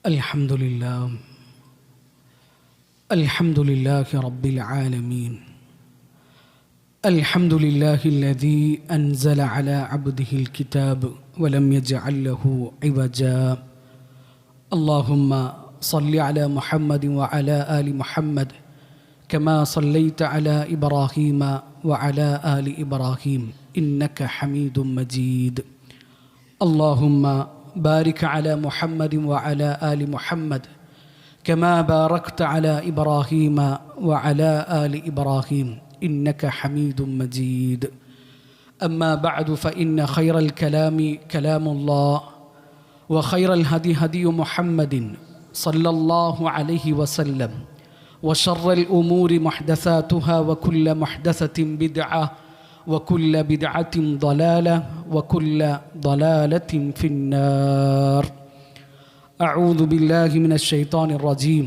الحمد لله رب العالمين. الحمد لله الذي أنزل على عبده الكتاب ولم يجعل له عوجا. اللهم صل على محمد وعلى آل محمد كما صليت على إبراهيم وعلى آل إبراهيم إنك حميد مجيد. اللهم بارك على محمد وعلى آل محمد كما باركت على إبراهيم وعلى آل إبراهيم إنك حميد مجيد. أما بعد فإن خير الكلام كلام الله وخير الهدي هدي محمد صلى الله عليه وسلم وشر الأمور محدثاتها وكل محدثة بدعة وكل بدعة ضلالة وكل ضلالة في النار. أعوذ بالله من الشيطان الرجيم.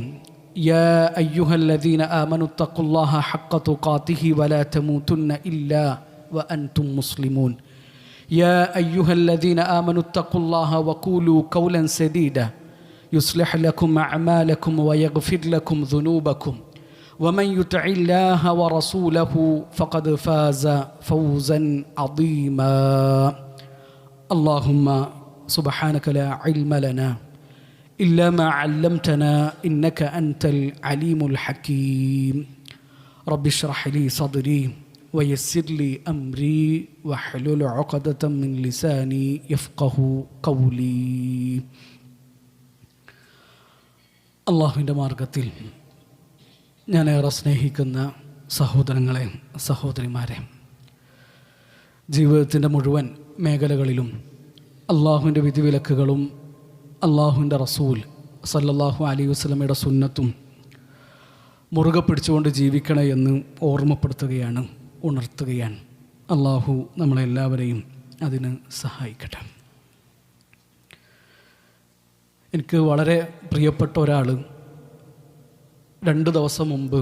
يا أيها الذين آمنوا اتقوا الله حق تقاته ولا تموتن إلا وأنتم مسلمون. يا أيها الذين آمنوا اتقوا الله وقولوا قولا سديدا يصلح لكم أعمالكم ويغفر لكم ذنوبكم ومن يطع الله ورسوله فقد فاز فوزا عظيما. اللهم سبحانك لا علم لنا إلا ما علمتنا إنك أنت العليم الحكيم. رب اشرح لي صدري ويسر لي أمري واحلل عقدة من لساني يفقه قولي. അള്ളാഹുവിൻ്റെ മാർഗത്തിൽ ഞാനേറെ സ്നേഹിക്കുന്ന സഹോദരങ്ങളെ, സഹോദരിമാരെ, ജീവിതത്തിൻ്റെ മുഴുവൻ മേഖലകളിലും അള്ളാഹുവിൻ്റെ വിധിവിലക്കുകളും അള്ളാഹുവിൻ്റെ റസൂൽ സല്ലല്ലാഹു അലൈഹി വസല്ലമയുടെ സുന്നത്തും മുറുകെ പിടിച്ചുകൊണ്ട് ജീവിക്കണേ എന്ന് ഓർമ്മപ്പെടുത്തുകയാണ്, ഉണർത്തുകയാണ്. അള്ളാഹു നമ്മളെല്ലാവരെയും അതിന് സഹായിക്കട്ടെ. എനിക്ക് വളരെ പ്രിയപ്പെട്ട ഒരാൾ 2 ദിവസം മുമ്പ്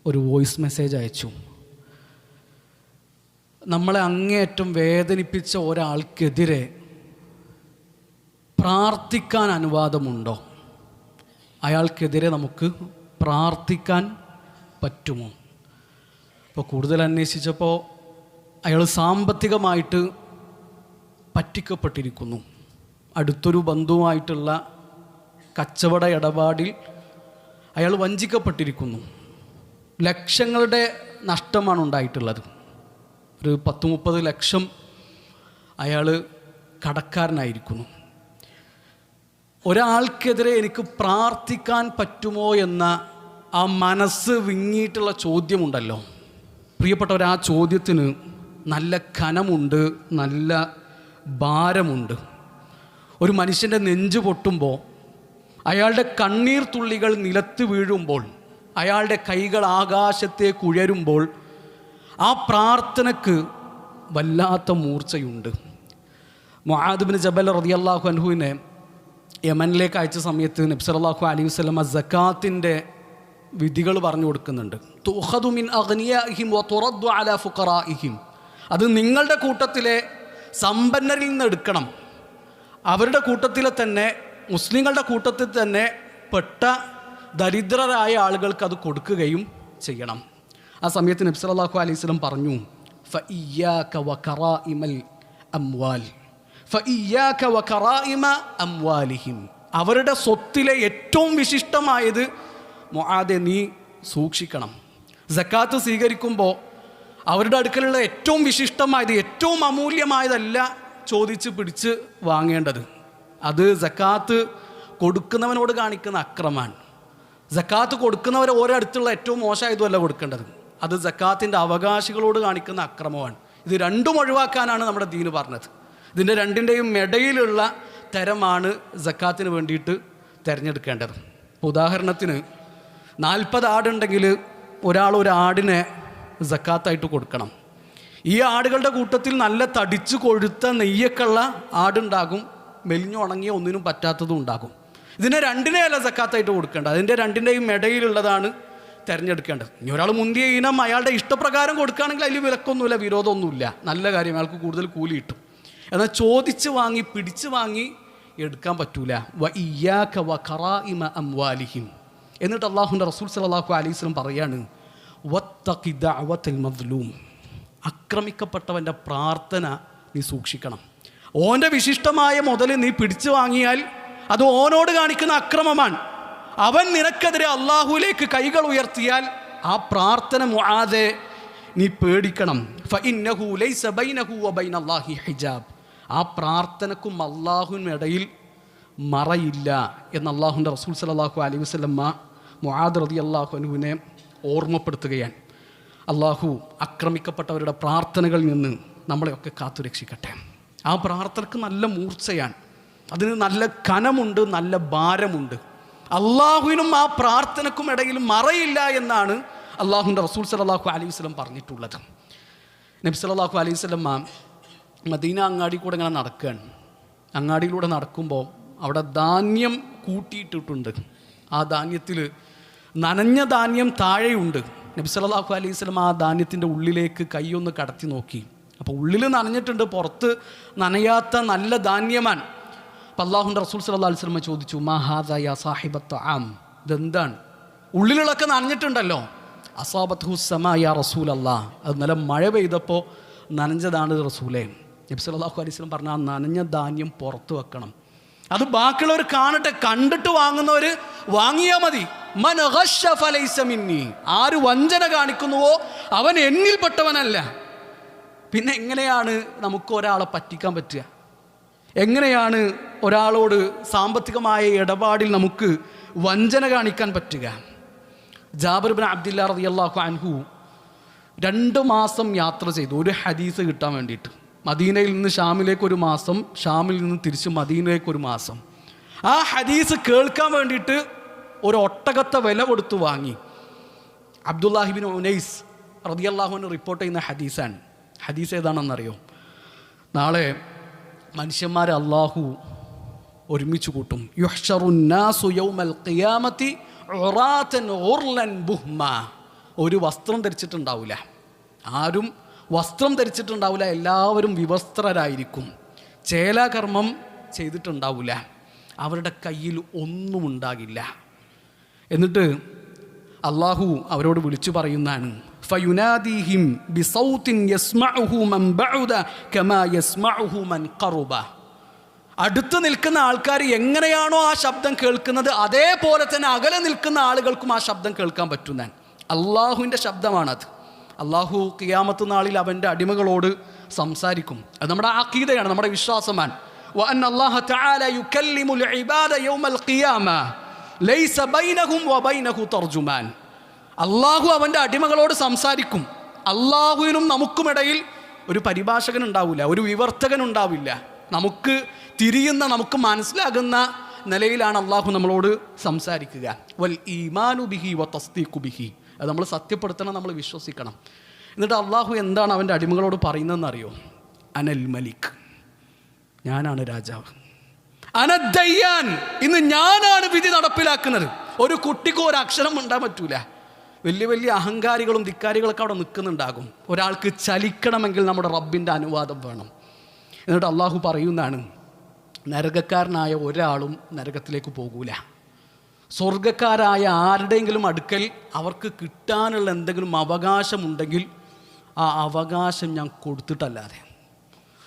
ഒരു വോയിസ് മെസ്സേജ് അയച്ചു. നമ്മളെ അങ്ങേയറ്റം വേദനിപ്പിച്ച ഒരാൾക്കെതിരെ പ്രാർത്ഥിക്കാൻ അനുവാദമുണ്ടോ? അയാൾക്കെതിരെ നമുക്ക് പ്രാർത്ഥിക്കാൻ പറ്റുമോ? ഇപ്പോൾ കൂടുതൽ അന്വേഷിച്ചപ്പോൾ അയാൾ സാമ്പത്തികമായിട്ട് പറ്റിക്കപ്പെട്ടിരിക്കുന്നു. അടുത്തൊരു ബന്ധുവുമായിട്ടുള്ള കച്ചവട ഇടപാടിൽ അയാൾ വഞ്ചിക്കപ്പെട്ടിരിക്കുന്നു. ലക്ഷങ്ങളുടെ നഷ്ടമാണ് ഉണ്ടായിട്ടുള്ളത്. ഒരു 10-30 ലക്ഷം അയാൾ കടക്കാരനായിരിക്കുന്നു. ഒരാൾക്കെതിരെ എനിക്ക് പ്രാർത്ഥിക്കാൻ പറ്റുമോ എന്ന ആ മനസ്സ് വിങ്ങിയിട്ടുള്ള ചോദ്യമുണ്ടല്ലോ, പ്രിയപ്പെട്ടവർ, ആ ചോദ്യത്തിന് നല്ല കനമുണ്ട്, നല്ല ഭാരമുണ്ട്. ഒരു മനുഷ്യൻ്റെ നെഞ്ച് പൊട്ടുമ്പോൾ, അയാളുടെ കണ്ണീർ തുള്ളികൾ നിലത്ത് വീഴുമ്പോൾ, അയാളുടെ കൈകൾ ആകാശത്തേക്ക് ഉയരുമ്പോൾ ആ പ്രാർത്ഥനയ്ക്ക് വല്ലാത്ത മൂർച്ചയുണ്ട്. മുആദ് ബിൻ ജബൽ റളിയല്ലാഹു അൻഹുവിനെ യമനിലേക്ക് അയച്ച സമയത്ത് നബി സല്ലല്ലാഹു അലൈഹി വസല്ലം സക്കാത്തിൻ്റെ വിധികൾ പറഞ്ഞു കൊടുക്കുന്നുണ്ട്. തുഖദു മിൻ അഗ്നിയാഇഹിം വതുറദ്ദു അലാ ഫുഖറാഇഹിം. അത് നിങ്ങളുടെ കൂട്ടത്തിലെ സമ്പന്നരിൽ നിന്ന് എടുക്കണം, അവരുടെ കൂട്ടത്തിലെ തന്നെ, മുസ്ലിങ്ങളുടെ കൂട്ടത്തിൽ തന്നെ പെട്ട ദരിദ്രരായ ആളുകൾക്ക് അത് കൊടുക്കുകയും ചെയ്യണം. ആ സമയത്ത് നബി സല്ലല്ലാഹു അലൈഹി വസല്ലം പറഞ്ഞു, ഫഇയ്യാക വകറാഇമൽ അംവാൽ, ഫഇയ്യാക വകറാഇമ അംവാലിഹിം. അവരുടെ സ്വത്തിലെ ഏറ്റവും വിശിഷ്ടമായത് മുആദേ നീ സൂക്ഷിക്കണം. സക്കാത്ത് സ്വീകരിക്കുമ്പോൾ അവരുടെ അടുക്കലുള്ള ഏറ്റവും വിശിഷ്ടമായത്, ഏറ്റവും അമൂല്യമായതല്ല ചോദിച്ച് പിടിച്ച് വാങ്ങേണ്ടത്. അത് സക്കാത്ത് കൊടുക്കുന്നവനോട് കാണിക്കുന്ന അക്രമാണ്. സക്കാത്ത് കൊടുക്കുന്നവരെ ഓരോ അടുത്തുള്ള ഏറ്റവും മോശമായതുമല്ല കൊടുക്കേണ്ടത്, അത് സക്കാത്തിൻ്റെ അവകാശികളോട് കാണിക്കുന്ന അക്രമമാണ്. ഇത് രണ്ടും ഒഴിവാക്കാനാണ് നമ്മുടെ ദീന് പറഞ്ഞത്. ഇതിൻ്റെ രണ്ടിൻ്റെയും ഇടയിലുള്ള തരമാണ് സക്കാത്തിന് വേണ്ടിയിട്ട് തിരഞ്ഞെടുക്കേണ്ടത്. ഇപ്പോൾ ഉദാഹരണത്തിന് 40 ആടുണ്ടെങ്കിൽ ഒരാൾ ഒരു ആടിനെ സക്കാത്തായിട്ട് കൊടുക്കണം. ഈ ആടുകളുടെ കൂട്ടത്തിൽ നല്ല തടിച്ചു കൊഴുത്ത നെയ്യൊക്കെയുള്ള ആടുണ്ടാകും, മെലിഞ്ഞുണങ്ങിയ ഒന്നിനും പറ്റാത്തതും ഉണ്ടാകും. ഇതിനെ രണ്ടിനെയല്ല സക്കാത്തായിട്ട് കൊടുക്കേണ്ടത്, അതിൻ്റെ രണ്ടിൻ്റെയും ഇടയിലുള്ളതാണ് തിരഞ്ഞെടുക്കേണ്ടത്. ഇനി ഒരാൾ മുന്തിയ ഇനം അയാളുടെ ഇഷ്ടപ്രകാരം കൊടുക്കുകയാണെങ്കിൽ അതിൽ വിലക്കൊന്നുമില്ല, വിരോധമൊന്നുമില്ല, നല്ല കാര്യം, അയാൾക്ക് കൂടുതൽ കൂലി കിട്ടും. എന്നാൽ ചോദിച്ച് വാങ്ങി പിടിച്ച് വാങ്ങി എടുക്കാൻ പറ്റൂല. വ ഇയ്യാക വ ഖറായിമ അംവാലിഹിം. എന്നിട്ട് അള്ളാഹുവിൻ്റെ റസൂൽ സല്ലല്ലാഹു അലൈഹി വസല്ലം പറയാണ്, വത്തഖി ദഅവത്തൽ മദ്ലൂം. ആക്രമിക്കപ്പെട്ടവൻ്റെ പ്രാർത്ഥന നീ സൂക്ഷിക്കണം. ഓൻ്റെ വിശിഷ്ടമായ മുതൽ നീ പിടിച്ചു വാങ്ങിയാൽ അത് ഓനോട് കാണിക്കുന്ന അക്രമമാണ്. അവൻ നിനക്കെതിരെ അള്ളാഹുവിലേക്ക് കൈകൾ ഉയർത്തിയാൽ ആ പ്രാർത്ഥന മുആദേ നീ പേടിക്കണം. ഫഇന്നഹു ലൈസ ബൈനഹു വ ബൈനല്ലാഹി ഹിജാബ്. ആ പ്രാർത്ഥനക്കും അള്ളാഹുവിനും ഇടയിൽ മറയില്ല എന്ന് അള്ളാഹുവിൻ്റെ റസൂൽ സല്ലല്ലാഹു അലൈഹി വസല്ലം മുആദ് റളിയല്ലാഹു അൻഹുവിനെ ഓർമ്മപ്പെടുത്തുകയാണ്. അള്ളാഹു ആക്രമിക്കപ്പെട്ടവരുടെ പ്രാർത്ഥനകളിൽ നിന്ന് നമ്മളെയൊക്കെ കാത്തുരക്ഷിക്കട്ടെ. ആ പ്രാർത്ഥനക്ക് നല്ല മൂർച്ചയാണ്, അതിന് നല്ല കനമുണ്ട്, നല്ല ഭാരമുണ്ട്. അള്ളാഹുവിനും ആ പ്രാർത്ഥനക്കും ഇടയിൽ മറയില്ല എന്നാണ് അള്ളാഹുവിൻ്റെ റസൂൽ സല്ലല്ലാഹു അലൈഹി വസല്ലം പറഞ്ഞിട്ടുള്ളത്. നബി സല്ലല്ലാഹു അലൈഹി വസല്ലം മദീന അങ്ങാടി കൂടെ ഇങ്ങനെ നടക്കുകയാണ്. അങ്ങാടിയിലൂടെ നടക്കുമ്പോൾ അവിടെ ധാന്യം കൂട്ടിയിട്ടിട്ടുണ്ട്. ആ ധാന്യത്തിൽ നനഞ്ഞ ധാന്യം താഴെയുണ്ട്. നബി സല്ലല്ലാഹു അലൈഹി വസല്ലം ആ ധാന്യത്തിൻ്റെ ഉള്ളിലേക്ക് കൈയൊന്ന് കടത്തി നോക്കി. അപ്പോൾ ഉള്ളിൽ നനഞ്ഞിട്ടുണ്ട്, പുറത്ത് നനയാത്ത നല്ല ധാന്യമാണ്. അപ്പം അള്ളാഹുവിൻ്റെ റസൂൽ സല്ലല്ലാഹു അലൈഹി വസല്ലം ചോദിച്ചു, മാ ഹാദാ യാ സാഹിബത്ത ആം. ഇതെന്താണ്? ഉള്ളിലുള്ളൊക്കെ നനഞ്ഞിട്ടുണ്ടല്ലോ. അസാബത്ഹു സമാ യാ റസൂലല്ലാഹ്. അത് നല്ല മഴ പെയ്തപ്പോൾ നനഞ്ഞതാണ് റസൂലേ. നബി സല്ലല്ലാഹു അലൈഹി വസല്ലം പറഞ്ഞ ആ നനഞ്ഞ ധാന്യം പുറത്ത് വെക്കണം. അത് ബാക്കിയുള്ളവർ കാണട്ടെ, കണ്ടിട്ട് വാങ്ങുന്നവർ വാങ്ങിയാൽ മതി. മൻ ഗശ്ശ ഫലൈസ മിന്നി. ആര് വഞ്ചന കാണിക്കുന്നുവോ അവൻ എന്നിൽപ്പെട്ടവനല്ല. പിന്നെ എങ്ങനെയാണ് നമുക്ക് ഒരാളെ പറ്റിക്കാൻ പറ്റുക? എങ്ങനെയാണ് ഒരാളോട് സാമ്പത്തികമായ ഇടപാടിൽ നമുക്ക് വഞ്ചന കാണിക്കാൻ പറ്റുക? ജാബിർ ഇബ്നു അബ്ദില്ലാ റളിയല്ലാഹു അൻഹു 2 മാസം യാത്ര ചെയ്തു ഒരു ഹദീസ് കിട്ടാൻ വേണ്ടിയിട്ട്. മദീനയിൽ നിന്ന് ഷാമിലേക്ക് 1 മാസം, ഷാമിൽ നിന്ന് തിരിച്ച് മദീനയിലേക്ക് 1 മാസം. ആ ഹദീസ് കേൾക്കാൻ വേണ്ടിയിട്ട് ഒരു ഒട്ടകത്തെ വില കൊടുത്ത് വാങ്ങി. അബ്ദുല്ലാഹിബിൻ ഉനൈസ് റളിയല്ലാഹു അൻഹു റിപ്പോർട്ട് ചെയ്യുന്ന ഹദീസാണ്. ഹദീസ് ഏതാണെന്നറിയോ? നാളെ മനുഷ്യന്മാരെ അള്ളാഹു ഒരുമിച്ച് കൂട്ടും. യുഹ്ശറുന്നാസു യൗമൽ ഖിയാമത്തി ഉറാതൻ ഗുർലൻ ബുഹ്മ. ഒരു വസ്ത്രം ധരിച്ചിട്ടുണ്ടാവില്ല, ആരും വസ്ത്രം ധരിച്ചിട്ടുണ്ടാവില്ല, എല്ലാവരും വിവസ്ത്രരായിരിക്കും. ചേലാകർമ്മം ചെയ്തിട്ടുണ്ടാവില്ല, അവരുടെ കയ്യിൽ ഒന്നും ഉണ്ടാകില്ല. എന്നിട്ട് അള്ളാഹു അവരോട് വിളിച്ചു പറയുന്നതാണ്, ഫയുനാദിഹിം ബിസൗത്തിൻ യസ്മഉഹു മൻ ബഅദ കമാ യസ്മഉഹു മൻ ഖറബ. അടുത്ത് നിൽക്കുന്ന ആൾക്കാർ എങ്ങനെയാണോ ആ ശബ്ദം കേൾക്കുന്നത് അതേപോലെ തന്നെ അകലെ നിൽക്കുന്ന ആളുകൾക്കും ആ ശബ്ദം കേൾക്കാൻ പറ്റുന്നതാണ്. അള്ളാഹുവിൻ്റെ ശബ്ദമാണത്. അള്ളാഹു ഖിയാമത്ത് നാളിൽ അവൻ്റെ അടിമകളോട് സംസാരിക്കും. അത് നമ്മുടെ അഖീദയാണ്, നമ്മുടെ വിശ്വാസമാണ്. വഅന്ന അല്ലാഹ തആല യുകല്ലിമുൽ ഇബാദ യൗമൽ ഖിയാമ ലൈസ ബൈനഹും വബൈനഹു തർജുമാൻ. അള്ളാഹു അവൻ്റെ അടിമകളോട് സംസാരിക്കും. അള്ളാഹുവിനും നമുക്കുമിടയിൽ ഒരു പരിഭാഷകൻ ഉണ്ടാവില്ല, ഒരു വിവർത്തകൻ ഉണ്ടാവില്ല. നമുക്ക് തിരിയുന്ന, നമുക്ക് മനസ്സിലാകുന്ന നിലയിലാണ് അള്ളാഹു നമ്മളോട് സംസാരിക്കുക. വൽ ഈമാനു ബിഹി വ തസ്ദീഖു ബിഹി. അത് നമ്മൾ സത്യപ്പെടുത്തണം, നമ്മൾ വിശ്വസിക്കണം. എന്നിട്ട് അള്ളാഹു എന്താണ് അവൻ്റെ അടിമകളോട് പറയുന്നതെന്ന് അറിയോ? അനൽ മലിക്, ഞാനാണ് രാജാവ്. അനദ്ദയ്യാൻ, ഇന്ന് ഞാനാണ് വിധി നടപ്പിലാക്കുന്നത്. ഒരു കുട്ടിക്ക് ഒരു അക്ഷരം ഉണ്ടാൻ പറ്റൂല. വലിയ വലിയ അഹങ്കാരികളും ധിക്കാരികളൊക്കെ അവിടെ നിൽക്കുന്നുണ്ടാകും. ഒരാൾക്ക് ചലിക്കണമെങ്കിൽ നമ്മുടെ റബ്ബിൻ്റെ അനുവാദം വേണം. എന്നിട്ട് അള്ളാഹു പറയുന്നതാണ്, നരകക്കാരനായ ഒരാളും നരകത്തിലേക്ക് പോകൂല. സ്വർഗക്കാരായ ആരുടെയെങ്കിലും അടുക്കൽ അവർക്ക് കിട്ടാനുള്ള എന്തെങ്കിലും അവകാശമുണ്ടെങ്കിൽ ആ അവകാശം ഞാൻ കൊടുത്തിട്ടല്ലാതെ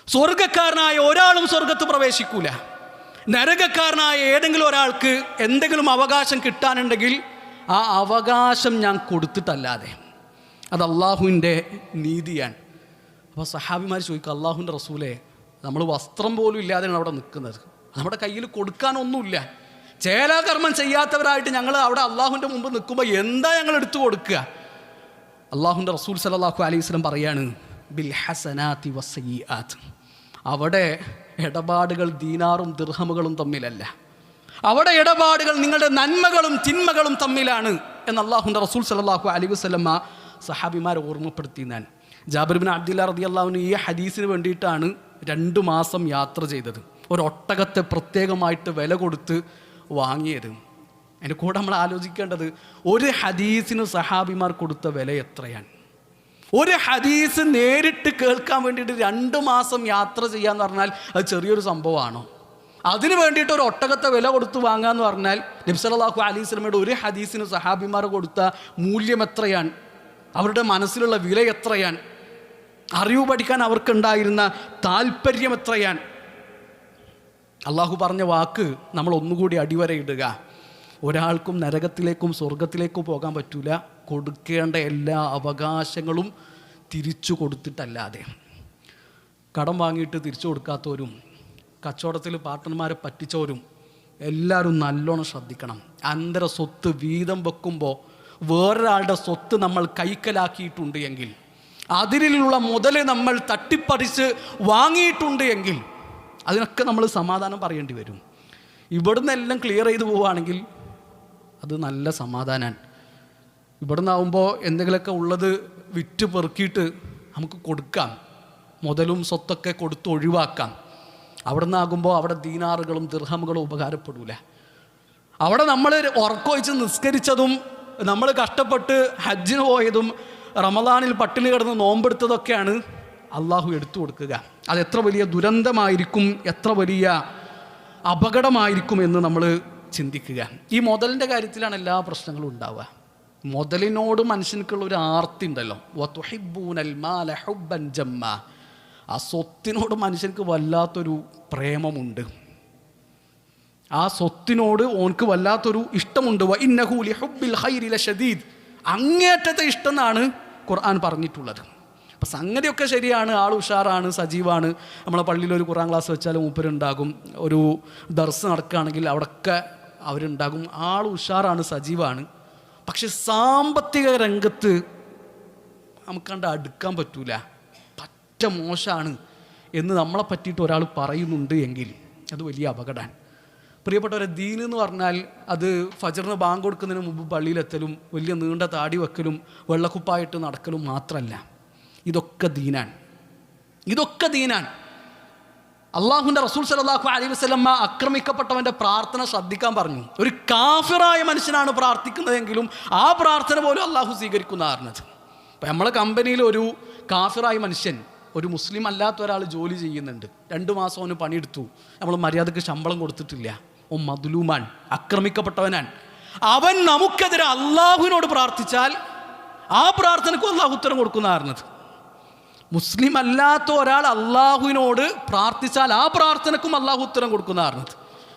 സ്വർഗക്കാരനായ ഒരാളും സ്വർഗത്ത് പ്രവേശിക്കൂല. നരകക്കാരനായ ഏതെങ്കിലും ഒരാൾക്ക് എന്തെങ്കിലും അവകാശം കിട്ടാനുണ്ടെങ്കിൽ ആ അവകാശം ഞാൻ കൊടുത്തിട്ടല്ലാതെ. അത് അള്ളാഹുവിൻ്റെ നീതിയാണ്. അപ്പോൾ സഹാബിമാർ ചോദിക്കുക, അള്ളാഹുവിൻ്റെ റസൂലേ, നമ്മൾ വസ്ത്രം പോലും ഇല്ലാതെയാണ് അവിടെ നിൽക്കുന്നത്, നമ്മുടെ കയ്യിൽ കൊടുക്കാനൊന്നുമില്ല, ചേലാകർമ്മം ചെയ്യാത്തവരായിട്ട് ഞങ്ങൾ അവിടെ അള്ളാഹുവിൻ്റെ മുമ്പ് നിൽക്കുമ്പോൾ എന്താ ഞങ്ങൾ എടുത്തു കൊടുക്കുക? അള്ളാഹുവിൻ്റെ റസൂൽ സല്ലല്ലാഹു അലൈഹി വസല്ലം പറയാണ്, ബിൽ ഹസനാതി വസ്സയ്യിആത്ത്. അവിടെ ഇടപാടുകൾ ദീനാറും ദിർഹമുകളും തമ്മിലല്ല, അവിടെ ഇടപാടുകൾ നിങ്ങളുടെ നന്മകളും തിന്മകളും തമ്മിലാണ് എന്ന് അള്ളാഹുവിൻ്റെ റസൂൽ സല്ലല്ലാഹു അലൈഹി വസല്ലം സഹാബിമാരെ ഓർമ്മപ്പെടുത്തിയാൻ. ജാബിർ ഇബ്നു അബ്ദില്ലാ റളിയല്ലാഹു അൻഹു ഈ ഹദീസിന് വേണ്ടിയിട്ടാണ് 2 മാസം യാത്ര ചെയ്തത്. ഒരു ഒട്ടകത്തെ പ്രത്യേകമായിട്ട് വില കൊടുത്ത് വാങ്ങിയത്. അതിൻ്റെ കൂടെ നമ്മൾ ആലോചിക്കേണ്ടത്, ഒരു ഹദീസിന് സഹാബിമാർ കൊടുത്ത വില എത്രയാണ്? ഒരു ഹദീസ് നേരിട്ട് കേൾക്കാൻ വേണ്ടിയിട്ട് 2 മാസം യാത്ര ചെയ്യാന്ന് പറഞ്ഞാൽ അത് ചെറിയൊരു സംഭവമാണോ? അതിന് വേണ്ടിയിട്ട് ഒരു ഒട്ടകത്തെ വില കൊടുത്ത് വാങ്ങാന്ന് പറഞ്ഞാൽ നബി സല്ലല്ലാഹു അലൈഹി വസല്ലമയുടെ ഒരു ഹദീസിന് സഹാബിമാർ കൊടുത്ത മൂല്യം എത്രയാണ്, അവരുടെ മനസ്സിലുള്ള വില എത്രയാണ്, അറിവ് പഠിക്കാൻ അവർക്കുണ്ടായിരുന്ന താല്പര്യം എത്രയാണ്. അള്ളാഹു പറഞ്ഞ വാക്ക് നമ്മൾ ഒന്നുകൂടി അടിവരയിടുക. ഒരാൾക്കും നരകത്തിലേക്കും സ്വർഗത്തിലേക്കും പോകാൻ പറ്റൂല കൊടുക്കേണ്ട എല്ലാ അവകാശങ്ങളും തിരിച്ചു കൊടുത്തിട്ടല്ലാതെ. കടം വാങ്ങിയിട്ട് തിരിച്ചു കൊടുക്കാത്തവരും കച്ചവടത്തിൽ പാർട്ട്ണർമാരെ പറ്റിച്ചവരും എല്ലാവരും നല്ലോണം ശ്രദ്ധിക്കണം. അന്തര സ്വത്ത് വീതം വെക്കുമ്പോൾ വേറൊരാളുടെ സ്വത്ത് നമ്മൾ കൈക്കലാക്കിയിട്ടുണ്ട് എങ്കിൽ, അതിലുള്ള മുതൽ നമ്മൾ തട്ടിപ്പറിച്ച് വാങ്ങിയിട്ടുണ്ട് എങ്കിൽ അതിനൊക്കെ നമ്മൾ സമാധാനം പറയേണ്ടി വരും. ഇവിടുന്ന് എല്ലാം ക്ലിയർ ചെയ്ത് പോവുകയാണെങ്കിൽ അത് നല്ല സമാധാനമാണ്. ഇവിടുന്ന് ആവുമ്പോൾ എന്തെങ്കിലുമൊക്കെ ഉള്ളത് വിറ്റ് പെറുക്കിയിട്ട് നമുക്ക് കൊടുക്കാം, മുതലും സ്വത്തൊക്കെ കൊടുത്ത് ഒഴിവാക്കാം. അവിടെ നിന്നാകുമ്പോൾ അവിടെ ദീനാറുകളും ദിർഹമുകളും ഉപകാരപ്പെടൂല. അവിടെ നമ്മൾ ഉറക്കൊഴിച്ച് നിസ്കരിച്ചതും നമ്മൾ കഷ്ടപ്പെട്ട് ഹജ്ജിന് പോയതും റമദാനിൽ പട്ടിണി കിടന്ന് നോമ്പെടുത്തതൊക്കെയാണ് അള്ളാഹു എടുത്തു കൊടുക്കുക. അത് എത്ര വലിയ ദുരന്തമായിരിക്കും, എത്ര വലിയ അപകടമായിരിക്കും എന്ന് നമ്മൾ ചിന്തിക്കുക. ഈ മുതലിൻ്റെ കാര്യത്തിലാണ് എല്ലാ പ്രശ്നങ്ങളും ഉണ്ടാവുക. മുതലിനോട് മനുഷ്യൻക്കുള്ള ഒരു ആർത്തി ഉണ്ടല്ലോ, വതുഹിബ്ബൂനൽ മാല ഹുബ്ബൻ ജമ്മാ. ആ സ്വത്തിനോട് മനുഷ്യർക്ക് വല്ലാത്തൊരു പ്രേമമുണ്ട്, ആ സ്വത്തിനോട് ഓനക്ക് വല്ലാത്തൊരു ഇഷ്ടമുണ്ട്. വഇന്നഹു ലിഹുബ്ബിൽ ഖൈരി ലശദീദ്. അങ്ങേറ്റത്തെ ഇഷ്ടം എന്നാണ് ഖുർആൻ പറഞ്ഞിട്ടുള്ളത്. അപ്പം സംഗതിയൊക്കെ ശരിയാണ്, ആൾ ഉഷാറാണ്, സജീവാണ്. നമ്മളെ പള്ളിയിൽ ഒരു ഖുർആൻ ക്ലാസ് വെച്ചാൽ മൂപ്പരുണ്ടാകും, ഒരു ദർസ് നടക്കുകയാണെങ്കിൽ അവിടെയൊക്കെ അവരുണ്ടാകും, ആൾ ഉഷാറാണ്, സജീവാണ്. പക്ഷെ സാമ്പത്തിക രംഗത്ത് നമുക്ക് കണ്ട് അടുക്കാൻ പറ്റൂല, പറ്റ മോശമാണ് എന്ന് നമ്മളെ പറ്റിയിട്ട് ഒരാൾ പറയുന്നുണ്ട് എങ്കിൽ അത് വലിയ അപകടമാണ്. പ്രിയപ്പെട്ടവരെ, ദീൻ എന്ന് പറഞ്ഞാൽ അത് ഫജറിന് ബാങ്ക് കൊടുക്കുന്നതിന് മുമ്പ് പള്ളിയിലെത്തലും വലിയ നീണ്ട താടി വെക്കലും വെള്ളക്കുപ്പായിട്ട് നടക്കലും മാത്രമല്ല, ഇതൊക്കെ ദീനാണ്, ഇതൊക്കെ ദീനാണ്. അള്ളാഹുവിൻ്റെ റസൂൽ സല്ലല്ലാഹു അലൈഹി വസല്ലമ ആക്രമിക്കപ്പെട്ടവൻ്റെ പ്രാർത്ഥന ശ്രദ്ധിക്കാൻ പറഞ്ഞു. ഒരു കാഫിറായ മനുഷ്യനാണ് പ്രാർത്ഥിക്കുന്നതെങ്കിലും ആ പ്രാർത്ഥന പോലും അള്ളാഹു സ്വീകരിക്കുന്ന പറഞ്ഞത്. ഇപ്പം നമ്മളെ കമ്പനിയിൽ ഒരു കാഫിറായ മനുഷ്യൻ, ഒരു മുസ്ലിം അല്ലാത്ത ഒരാൾ ജോലി ചെയ്യുന്നുണ്ട്, 2 മാസം അവന് പണിയെടുത്തു, നമ്മൾ മര്യാദക്ക് ശമ്പളം കൊടുത്തിട്ടില്ല, ഓ മദ്ലൂമാൻ, ആക്രമിക്കപ്പെട്ടവനാണ്. അവൻ നമുക്കെതിരെ അള്ളാഹുവിനോട് പ്രാർത്ഥിച്ചാൽ ആ പ്രാർത്ഥനയ്ക്കും അള്ളാഹു ഉത്തരം കൊടുക്കുന്ന പറഞ്ഞത്. മുസ്ലിം അല്ലാത്ത ഒരാൾ അള്ളാഹുവിനോട് പ്രാർത്ഥിച്ചാൽ ആ പ്രാർത്ഥനക്കും അള്ളാഹു ഉത്തരം കൊടുക്കുന്ന പറഞ്ഞത്.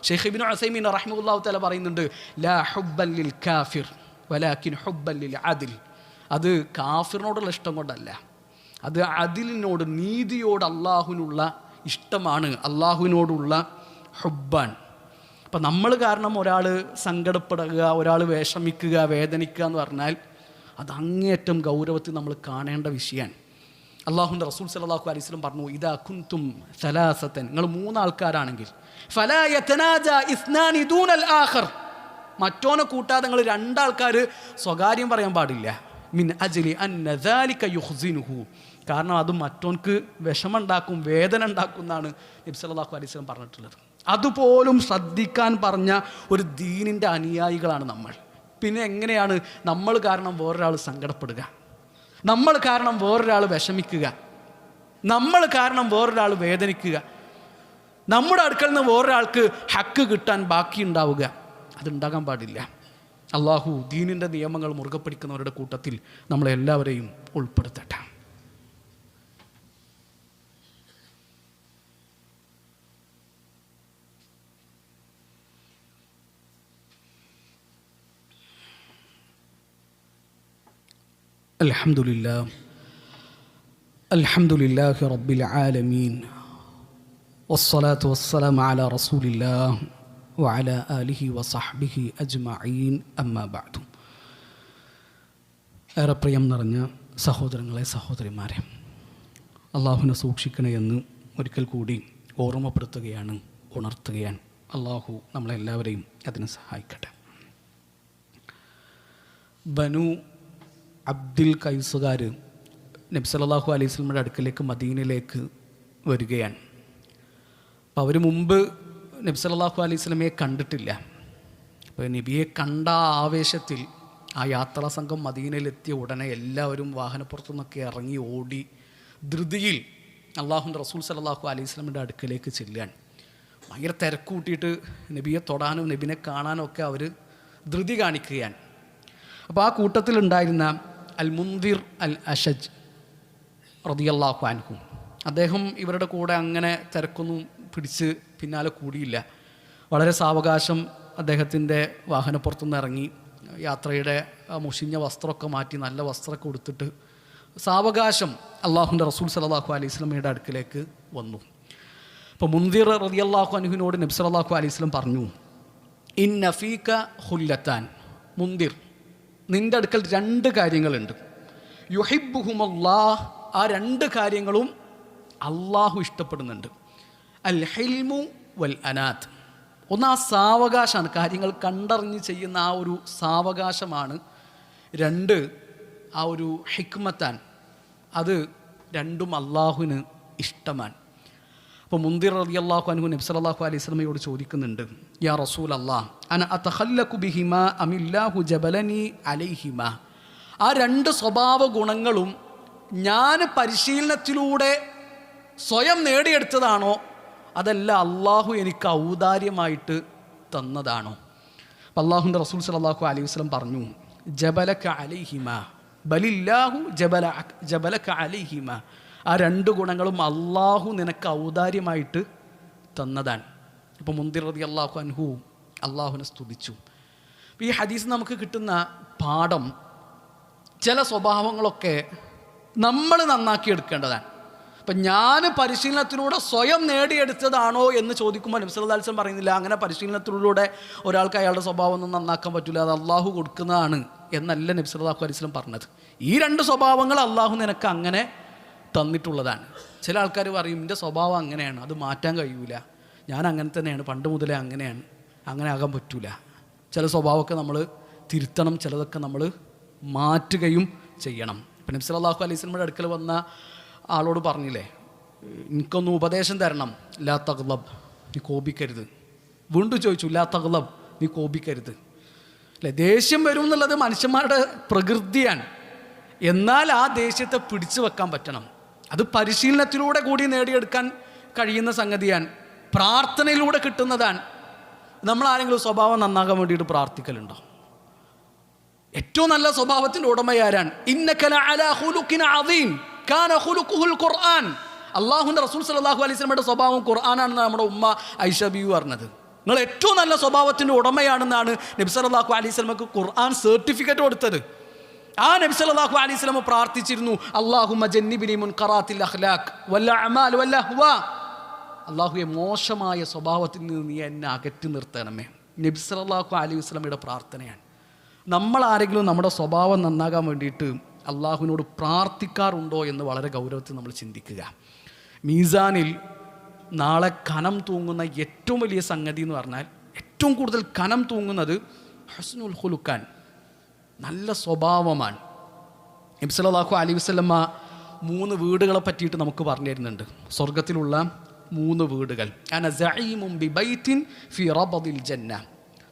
ഷെയ്ഖ് ഇബ്നു ഉസൈമീൻ റഹിമഹുല്ലാഹു തആല പറയുന്നുണ്ട്, ലാ ഹുബ്ബൻ ലിൽ കാഫിർ വലാകിൻ ഹുബ്ബൻ ലിൽ അദിൽ. അത് കാഫിറിനോടുള്ള ഇഷ്ടം കൊണ്ടല്ല, അത് അദിലിനോട്, നീതിയോട് അള്ളാഹുവിനുള്ള ഇഷ്ടമാണ്, അള്ളാഹുവിനോടുള്ള ഹുബ്ബാൻ. അപ്പം നമ്മൾ കാരണം ഒരാൾ സങ്കടപ്പെടുക, ഒരാൾ വിഷമിക്കുക, വേദനിക്കുക എന്ന് പറഞ്ഞാൽ അത് അങ്ങേയറ്റം ഗൗരവത്തിൽ നമ്മൾ കാണേണ്ട വിഷയമാണ്. അള്ളാഹുവിൻ്റെ റസൂൽ സല്ലല്ലാഹു അലൈഹി വസല്ലം പറഞ്ഞു, ഇദാ കുൻതും സലാസതൻ, നിങ്ങൾ 3 ആൾക്കാരാണെങ്കിൽ, ഫലാ യതനാജാ ഇസ്നാനി ദൂനൽ ആഖർ, മറ്റോനെ കൂട്ടാതെ നിങ്ങൾ 2 ആൾക്കാർ സ്വകാര്യം പറയാൻ പാടില്ല. മിൻ അജ്ലി അന്ന ദാലിക യുഖ്സിനുഹു, കാരണം അത് മറ്റോൻക്ക് വിഷമമുണ്ടാക്കും, വേദന ഉണ്ടാക്കും എന്നാണ് നബി സല്ലല്ലാഹു അലൈഹി വസല്ലം പറഞ്ഞിട്ടുള്ളത്. അതുപോലും ശ്രദ്ധിക്കാൻ പറഞ്ഞ ഒരു ദീനിൻ്റെ അനുയായികളാണ് നമ്മൾ. പിന്നെ എങ്ങനെയാണ് നമ്മൾ കാരണം വേറൊരാൾ സങ്കടപ്പെടുക, നമ്മൾ കാരണം വേറൊരാൾ വിഷമിക്കുക, നമ്മൾ കാരണം വേറൊരാൾ വേദനിക്കുക, നമ്മുടെ അടുക്കൽ നിന്ന് വേറൊരാൾക്ക് ഹക്ക് കിട്ടാൻ ബാക്കിയുണ്ടാവുക? അതുണ്ടാകാൻ പാടില്ല. അള്ളാഹു ദീനിൻ്റെ നിയമങ്ങൾ മുറുകെ പിടിക്കുന്നവരുടെ കൂട്ടത്തിൽ നമ്മളെല്ലാവരെയും ഉൾപ്പെടുത്തട്ടെ. അൽഹംദുലില്ലാഹി റബ്ബിൽ ആലമീൻ വസ്സലാത്തു വസ്സലാമു അലാ റസൂലില്ലാഹ് വഅലാ ആലിഹി വസഹ്ബിഹി അജ്മഈൻ, അമ്മാ ബഅദു. ഏറെ പ്രിയം നിറഞ്ഞ സഹോദരങ്ങളെ, സഹോദരിമാരെ, അള്ളാഹുവിനെ സൂക്ഷിക്കണേ എന്ന് ഒരിക്കൽ കൂടി ഓർമ്മപ്പെടുത്തുകയാണ്, ഉണർത്തുകയാണ്. അള്ളാഹു നമ്മളെല്ലാവരെയും അതിന് സഹായിക്കട്ടെ. ബനു അബ്ദുൽ കൈസുകാർ നബി സല്ലല്ലാഹു അലൈഹി വസല്ലമയുടെ അടുക്കലേക്ക് മദീനയിലേക്ക് വരികയാണ്. അപ്പോൾ അവർ മുമ്പ് നബി സല്ലല്ലാഹു അലൈഹി വസല്ലമയെ കണ്ടിട്ടില്ല. അപ്പോൾ നബിയെ കണ്ട ആവേശത്തിൽ ആ യാത്രാ സംഘം മദീനയിലെത്തിയ ഉടനെ എല്ലാവരും വാഹനപ്പുറത്തു നിന്നൊക്കെ ഇറങ്ങി ഓടി ധൃതിയിൽ അള്ളാഹുവിൻ്റെ റസൂൽ സല്ലല്ലാഹു അലൈഹി വസല്ലമയുടെ അടുക്കലേക്ക് ചെല്ലുകയാണ്. ഭയങ്കര തിരക്ക് കൂട്ടിയിട്ട് നബിയെ തൊടാനും നബിനെ കാണാനും ഒക്കെ അവർ ധൃതി കാണിക്കുകയാണ്. അപ്പോൾ ആ കൂട്ടത്തിലുണ്ടായിരുന്ന അൽ മുൻദിർ അൽ അഷജ് റളിയല്ലാഹു അൻഹു, അദ്ദേഹം ഇവരുടെ കൂടെ അങ്ങനെ തിരക്കൊന്നും പിടിച്ച് പിന്നാലെ കൂടിയില്ല. വളരെ സാവകാശം അദ്ദേഹത്തിൻ്റെ വാഹനപ്പുറത്തുനിന്ന് ഇറങ്ങി യാത്രയുടെ മുഷിഞ്ഞ വസ്ത്രമൊക്കെ മാറ്റി നല്ല വസ്ത്രമൊക്കെ കൊടുത്തിട്ട് സാവകാശം അള്ളാഹുവിൻ്റെ റസൂൽ സല്ലല്ലാഹു അലൈഹി വസല്ലമയുടെ അടുക്കിലേക്ക് വന്നു. അപ്പോൾ മുൻദിർ റളിയല്ലാഹു അൻഹുവിനോട് നബി സല്ലല്ലാഹു അലൈഹി വസല്ലം പറഞ്ഞു, ഇന്ന ഫീക ഖുല്ലത്താൻ, മുൻദിർ, നിൻ്റെ അടുക്കൽ 2 കാര്യങ്ങളുണ്ട്. യുഹിബ്ബുഹുമല്ലാഹ്, ആ 2 കാര്യങ്ങളും അള്ളാഹു ഇഷ്ടപ്പെടുന്നുണ്ട്. അൽ ഹിൽമു വൽ അനാത്ത്, ഒന്ന് ആ സാവകാശമാണ്, കാര്യങ്ങൾ കണ്ടറിഞ്ഞ് ചെയ്യുന്ന ആ ഒരു സാവകാശമാണ്. 2 ആ ഒരു ഹിക്മത്താൻ, അത് 2ഉം അള്ളാഹുവിന് ഇഷ്ടമാണ്. അപ്പോൾ മുൻദിർ റളിയല്ലാഹു അൻഹു നബി സല്ലല്ലാഹു അലൈഹി വസല്ലമയോട് ചോദിക്കുന്നുണ്ട്, യാ റസൂൽ അല്ലാഹ്, അന അതഖല്ലഖു ബിഹിമാ അമില്ലാഹു ജബലനി അലൈഹിമാ, ആ 2 സ്വഭാവ ഗുണങ്ങളും ഞാൻ പരിശീലനത്തിലൂടെ സ്വയം നേടിയെടുത്തതാണോ അതല്ല അള്ളാഹു എനിക്ക് ഔദാര്യമായിട്ട് തന്നതാണോ? അപ്പം അള്ളാഹുവിൻ്റെ റസൂൽ സല്ലല്ലാഹു അലൈഹി വസല്ലം പറഞ്ഞു, ജബലക അലൈഹിമ ബലില്ലാഹു ജബലക അലൈഹിമ, ആ 2 ഗുണങ്ങളും അള്ളാഹു നിനക്ക് ഔദാര്യമായിട്ട് തന്നതാണ്. ഇപ്പോൾ മുൻദിർ റളിയല്ലാഹു അൻഹു അള്ളാഹുവിനെ സ്തുതിച്ചു. അപ്പോൾ ഈ ഹദീസ് നമുക്ക് കിട്ടുന്ന പാഠം, ചില സ്വഭാവങ്ങളൊക്കെ നമ്മൾ നന്നാക്കിയെടുക്കേണ്ടതാണ്. അപ്പം ഞാൻ പരിശീലനത്തിലൂടെ സ്വയം നേടിയെടുത്തതാണോ എന്ന് ചോദിക്കുമ്പോൾ നബി സല്ലല്ലാഹു അലൈഹി വസല്ലം പറയുന്നില്ല, അങ്ങനെ പരിശീലനത്തിലൂടെ ഒരാൾക്ക് അയാളുടെ സ്വഭാവം ഒന്നും നന്നാക്കാൻ പറ്റില്ല, അത് അള്ളാഹു കൊടുക്കുന്നതാണ് എന്നല്ല നബി സല്ലല്ലാഹു അലൈഹി വസല്ലം പറഞ്ഞത്. ഈ 2 സ്വഭാവങ്ങൾ അള്ളാഹു നിനക്ക് അങ്ങനെ തന്നിട്ടുള്ളതാണ്. ചില ആൾക്കാർ പറയും, എൻ്റെ സ്വഭാവം അങ്ങനെയാണ്, അത് മാറ്റാൻ കഴിയൂല, ഞാൻ അങ്ങനെ തന്നെയാണ്, പണ്ട് മുതലേ അങ്ങനെയാണ്, അങ്ങനെ ആകാൻ പറ്റൂല. ചില സ്വഭാവമൊക്കെ നമ്മൾ തിരുത്തണം, ചിലതൊക്കെ നമ്മൾ മാറ്റുകയും ചെയ്യണം. ഇപ്പം നബി സല്ലല്ലാഹു അലൈഹി വസല്ലമയുടെ അടുക്കൽ വന്ന ആളോട് പറഞ്ഞില്ലേ, എനിക്കൊന്ന് ഉപദേശം തരണം, ലാ തഗ്ലബ്, നീ കോപിക്കരുത്. വീണ്ടും ചോദിച്ചു, ലാ തഗ്ലബ്, നീ കോപിക്കരുത്. അല്ലേ, ദേഷ്യം വരും എന്നുള്ളത് മനുഷ്യന്മാരുടെ പ്രകൃതിയാണ്. എന്നാൽ ആ ദേഷ്യത്തെ പിടിച്ചു വെക്കാൻ പറ്റണം. അത് പരിശീലനത്തിലൂടെ കൂടി നേടിയെടുക്കാൻ കഴിയുന്ന സംഗതിയാണ്, പ്രാർത്ഥനയിലൂടെ കിട്ടുന്നതാണ്. നമ്മൾ ആരെങ്കിലും സ്വഭാവം നന്നാകാൻ വേണ്ടിയിട്ട് പ്രാർത്ഥിക്കലുണ്ടോ? ഏറ്റവും നല്ല സ്വഭാവത്തിൻ്റെ ഉടമയാരാണ്? ഇന്നക ലഅലാ ഖുലുഖിൻ അദീം കാന ഖുലുഖുൽ ഖുർആൻ. അല്ലാഹുവിൻ്റെ റസൂൽ സല്ലല്ലാഹു അലൈഹി വസല്ലമയുടെ സ്വഭാവം ഖുർആനാണെന്ന് നമ്മുടെ ഉമ്മ ഐഷ ബീവി പറഞ്ഞത്. നിങ്ങൾ ഏറ്റവും നല്ല സ്വഭാവത്തിൻ്റെ ഉടമയാണെന്നാണ് നബി സല്ലല്ലാഹു അലൈഹി വസല്ലമക്ക് ഖുർആൻ സർട്ടിഫിക്കറ്റ് കൊടുത്തത്. ആ നബി സല്ലല്ലാഹു അലൈഹി വസല്ലം പ്രാർത്ഥിച്ചിരുന്നു, അല്ലാഹുമ്മ ജന്നിബ്നി മുൻകറാത്തിൽ അഖ്ലാഖ് വൽ അഅമാൽ വൽ അഹ്വാ, അല്ലാഹുവേ മോശമായ സ്വഭാവത്തിൽ നിന്ന് നീ എന്നെ അകറ്റി നിർത്തണമേ. നബി സല്ലല്ലാഹു അലൈഹി വസല്ലമയുടെ പ്രാർത്ഥനയാണ്. നമ്മൾ ആരെങ്കിലും നമ്മുടെ സ്വഭാവം നന്നാകാൻ വേണ്ടിയിട്ട് അള്ളാഹുവിനോട് പ്രാർത്ഥിക്കാറുണ്ടോ എന്ന് വളരെ ഗൗരവത്തിൽ നമ്മൾ ചിന്തിക്കുക. മീസാനിൽ നാളെ കനം തൂങ്ങുന്ന ഏറ്റവും വലിയ സംഗതി എന്ന് പറഞ്ഞാൽ, ഏറ്റവും കൂടുതൽ കനം തൂങ്ങുന്നത് ഹസ്നുൽ ഖുലുഖാൻ, നല്ല സ്വഭാവമാണ്. നബി സല്ലല്ലാഹു അലൈഹി വസല്ലമ 3 വീടുകളെ പറ്റിയിട്ട് നമുക്ക് പറഞ്ഞു തരുന്നുണ്ട്. സ്വർഗത്തിലുള്ള 3 വീടുകൾ. അന സഈമുൻ ബിബൈത്തിൻ ഫി റബദിൽ ജന്ന,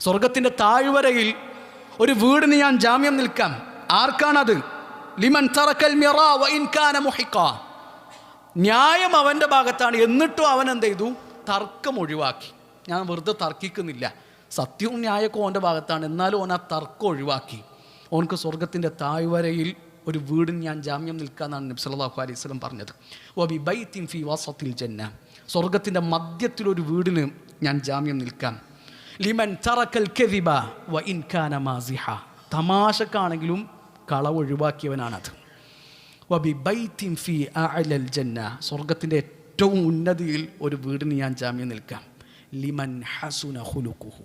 സ്വർഗത്തിൻ്റെ താഴ്വരയിൽ ഒരു വീടിന് ഞാൻ ജാമ്യം നിൽക്കാം. ആർക്കാണത്? ലിമൻ തറക്കൽ മിറാ വ ഇൻ കാന മുഹിഖാ, ന്യായം അവൻ്റെ ഭാഗത്താണ്, എന്നിട്ടും അവൻ എന്ത് ചെയ്തു? തർക്കം ഒഴിവാക്കി. ഞാൻ വെറുതെ തർക്കിക്കുന്നില്ല, സത്യവും ന്യായമൊക്കെ ഓൻ്റെ ഭാഗത്താണ്, എന്നാലും ഓൻ ആ തർക്കം ഒഴിവാക്കി. ഓനക്ക് സ്വർഗത്തിൻ്റെ താഴ്വരയിൽ ഒരു വീടിന് ഞാൻ ജാമ്യം നിൽക്കാമെന്നാണ് നബി സല്ലല്ലാഹു അലൈഹി വസല്ലം പറഞ്ഞത്. വ ബിബൈത്തിൻ ഫി വസത്തിൽ ജന്ന, സ്വർഗത്തിൻ്റെ മധ്യത്തിലൊരു വീടിന് ഞാൻ ജാമ്യം നിൽക്കാം. ലിമൻ തറക്കൽ കദിബ വ ഇൻ കാന മാസിഹ, തമാശക്കാണെങ്കിലും കളവ് ഒഴിവാക്കിയവനാണത്. വബി ബൈത്തിൻ ഫി അഅലൽ ജന്ന, സ്വർഗത്തിൻ്റെ ഏറ്റവും ഉന്നതിയിൽ ഒരു വീടിന് ഞാൻ ജാമ്യം നിൽക്കാം. ലിമൻ ഹസുന ഖുലുഖുഹു,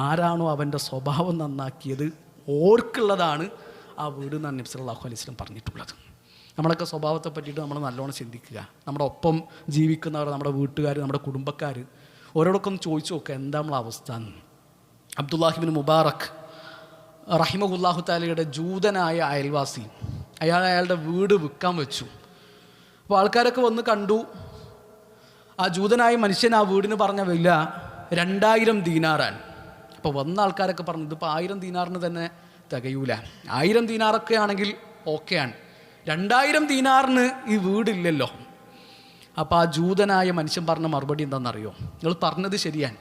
ആരാണോ അവൻ്റെ സ്വഭാവം നന്നാക്കിയത് ഓർക്കുള്ളതാണ് ആ വീട് എന്നാണ് നബി സല്ലല്ലാഹു അലൈഹി വസല്ലം പറഞ്ഞിട്ടുള്ളത്. നമ്മളൊക്കെ സ്വഭാവത്തെ പറ്റിയിട്ട് നമ്മൾ നല്ലോണം ചിന്തിക്കുക. നമ്മുടെ ഒപ്പം ജീവിക്കുന്നവർ, നമ്മുടെ വീട്ടുകാർ, നമ്മുടെ കുടുംബക്കാർ, ഓരോടൊക്കെ ഒന്ന് ചോദിച്ചു നോക്കുക എന്താ നമ്മളെ അവസ്ഥ എന്ന്. അബ്ദുല്ലാഹിബ്നു മുബാറക് റഹിമഹുല്ലാഹു തആലയുടെ ജൂതനായ അയൽവാസി, അയാളുടെ വീട് വിൽക്കാൻ വെച്ചു. അപ്പോൾ ആൾക്കാരൊക്കെ വന്ന് കണ്ടു. ആ ജൂതനായ മനുഷ്യൻ ആ വീടിന് പറഞ്ഞ വില 2000 ദീനാറാണ്. അപ്പോൾ വന്ന ആൾക്കാരൊക്കെ പറഞ്ഞു, ഇതിപ്പോൾ 1000 ദീനാറിന് തന്നെ തികയൂല, 1000 ദീനാറൊക്കെ ആണെങ്കിൽ ഓക്കെയാണ്, 2000 ദീനാറിന് ഈ വീടില്ലല്ലോ. അപ്പോൾ ആ ജൂതനായ മനുഷ്യൻ പറഞ്ഞ മറുപടി എന്താണെന്നറിയോ? നിങ്ങൾ പറഞ്ഞത് ശരിയാണ്.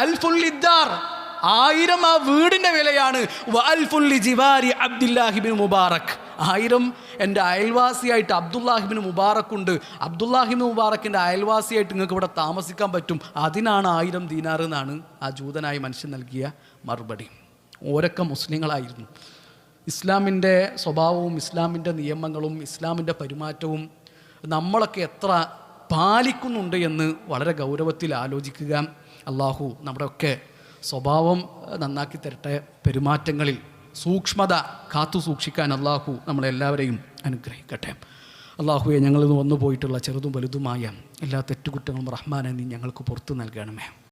അൽഫുല്ലിദ്ദാർ, 1000 ആ വീടിൻ്റെ വിലയാണ്. വഅൽഫുല്ലി ജിവാരി അബ്ദുല്ലാഹിബിൻ മുബാറക്, 1000 എൻ്റെ അയൽവാസിയായിട്ട് അബ്ദുല്ലാഹിബിൻ മുബാറക് ഉണ്ട്. അബ്ദുല്ലാഹിബിൻ മുബാറക്കിൻ്റെ അയൽവാസിയായിട്ട് നിങ്ങൾക്ക് ഇവിടെ താമസിക്കാൻ പറ്റും, അതിനാണ് 1000 ദീനാർ എന്നാണ് ആ ജൂതനായ മനുഷ്യൻ നൽകിയ മറുപടി. ഓരൊക്കെ മുസ്ലിങ്ങളായിരുന്നു. ഇസ്ലാമിൻ്റെ സ്വഭാവവും ഇസ്ലാമിൻ്റെ നിയമങ്ങളും ഇസ്ലാമിൻ്റെ പെരുമാറ്റവും നമ്മളൊക്കെ എത്ര പാലിക്കുന്നുണ്ട് എന്ന് വളരെ ഗൗരവത്തിൽ ആലോചിക്കുക. അള്ളാഹു നമ്മുടെയൊക്കെ സ്വഭാവം നന്നാക്കി തരട്ടെ. പെരുമാറ്റങ്ങളിൽ സൂക്ഷ്മത കാത്തു സൂക്ഷിക്കാൻ അള്ളാഹു നമ്മളെല്ലാവരെയും അനുഗ്രഹിക്കട്ടെ. അള്ളാഹുവെ, ഞങ്ങളിൽ നിന്ന് വന്നു പോയിട്ടുള്ള ചെറുതും വലുതുമായ എല്ലാ തെറ്റുകുറ്റങ്ങളും റഹ്മാനെ നീ ഞങ്ങൾക്ക് പുറത്തു നൽകണമേ.